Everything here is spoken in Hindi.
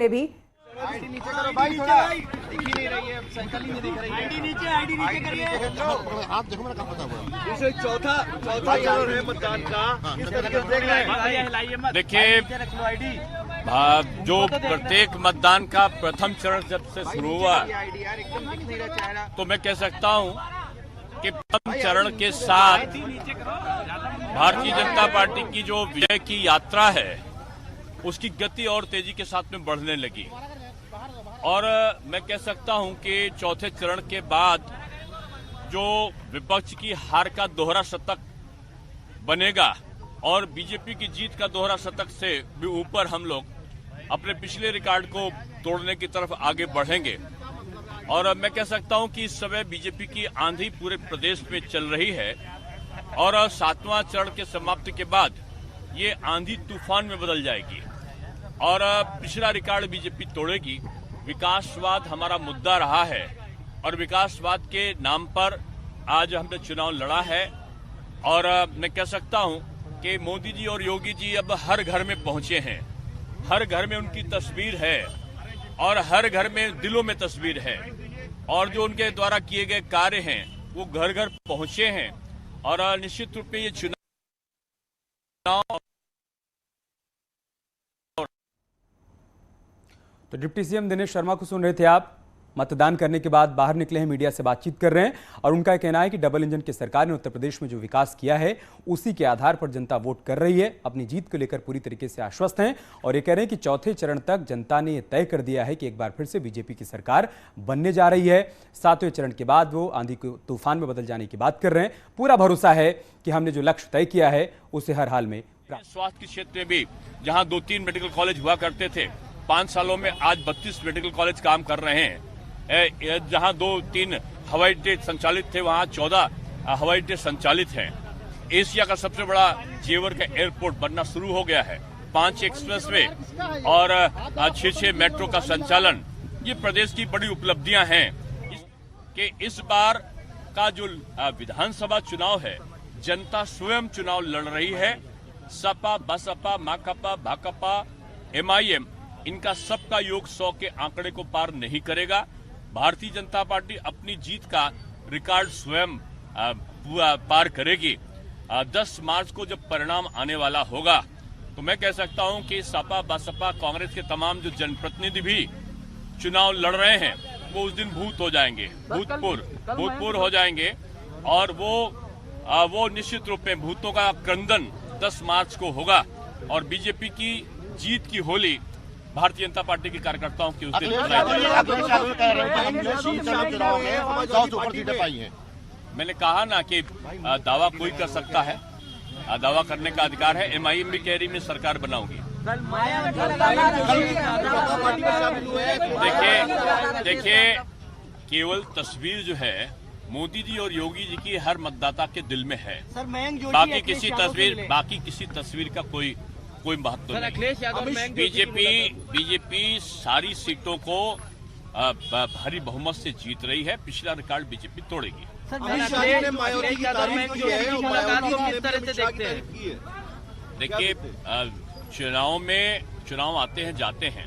पे भी आईडी नीचे करो भाई, थोड़ा दिख ही नहीं रही है, साइकिल ही नहीं दिख रही है। आईडी नीचे करिए। आप देखो मेरा काम पता हुआ। जैसे चौथा चरण है मतदान का, किस तरीके से देख रहे हैं? देखिए, जो प्रत्येक मतदान का प्रथम चरण जब से शुरू हुआ, आईडी यार एकदम दिख नहीं रहा चेहरा। तो मैं कह सकता हूं कि प्रथम चरण के साथ भारतीय जनता पार्टी की जो विजय की यात्रा है उसकी गति और तेजी के साथ में बढ़ने लगी। और मैं कह सकता हूं कि चौथे चरण के बाद जो विपक्ष की हार का दोहरा शतक बनेगा और बीजेपी की जीत का दोहरा शतक से भी ऊपर हम लोग अपने पिछले रिकॉर्ड को तोड़ने की तरफ आगे बढ़ेंगे। और मैं कह सकता हूं कि इस समय बीजेपी की आंधी पूरे प्रदेश में चल रही है और 7वां चरण के समाप्ति के बाद ये आंधी तूफान में बदल जाएगी और पिछला रिकॉर्ड बीजेपी तोड़ेगी। विकासवाद हमारा मुद्दा रहा है और विकासवाद के नाम पर आज हमने चुनाव लड़ा है। और मैं कह सकता हूं कि मोदी जी और योगी जी अब हर घर में पहुंचे हैं, हर घर में उनकी तस्वीर है और हर घर में दिलों में तस्वीर है और जो उनके द्वारा किए गए कार्य हैं वो घर घर पहुंचे हैं। और निश्चित रूप में ये चुनाव तो डिप्टी सीएम दिनेश शर्मा को सुन रहे थे आप। मतदान करने के बाद बाहर निकले हैं, मीडिया से बातचीत कर रहे हैं और उनका कहना है कि डबल इंजन की सरकार ने उत्तर प्रदेश में जो विकास किया है उसी के आधार पर जनता वोट कर रही है। अपनी जीत को लेकर पूरी तरीके से आश्वस्त हैं और ये कह रहे हैं कि चौथे चरण तक जनता ने यह तय कर दिया है कि एक बार फिर से बीजेपी की सरकार बनने जा रही है। 7वें चरण के बाद वो आंधी को तूफान में बदल जाने की बात कर रहे हैं। पूरा भरोसा है कि हमने जो लक्ष्य तय किया है उसे हर हाल में। स्वास्थ्य के क्षेत्र में भी जहां 2-3 मेडिकल कॉलेज हुआ करते थे, 5 सालों में आज 32 मेडिकल कॉलेज काम कर रहे हैं। जहां 2-3 हवाई अड्डे संचालित थे वहां 14 हवाई अड्डे संचालित हैं। एशिया का सबसे बड़ा जेवर का एयरपोर्ट बनना शुरू हो गया है। 5 एक्सप्रेसवे और 6 मेट्रो का संचालन, ये प्रदेश की बड़ी उपलब्धियां हैं। कि इस बार का जो विधानसभा चुनाव है, जनता स्वयं चुनाव लड़ रही है। सपा, बसपा, माकपा, भाकपा, MIM, इनका सबका योग 100 के आंकड़े को पार नहीं करेगा। भारतीय जनता पार्टी अपनी जीत का रिकॉर्ड स्वयं पार करेगी। 10 मार्च को जब परिणाम आने वाला होगा तो मैं कह सकता हूं कि सपा, बसपा, कांग्रेस के तमाम जो जनप्रतिनिधि भी चुनाव लड़ रहे हैं वो उस दिन भूत हो जाएंगे, भूतपूर्व हो जाएंगे और वो निश्चित रूप में भूतों का क्रंदन 10 मार्च को होगा और बीजेपी की जीत की होली भारतीय जनता पार्टी के कार्यकर्ताओं की उस दिन मैंने कहा ना कि दावा कोई कर सकता है, दावा करने का अधिकार है। MIM भी कह रही मैं सरकार बनाऊंगी। देखिए, केवल तस्वीर जो है मोदी जी और योगी जी की हर मतदाता के दिल में है। बाकी किसी तस्वीर का कोई महत्व नहीं। बीजेपी सारी सीटों को भारी बहुमत से जीत रही है। पिछला रिकॉर्ड बीजेपी तोड़ेगी। देखिए, चुनाव आते हैं जाते हैं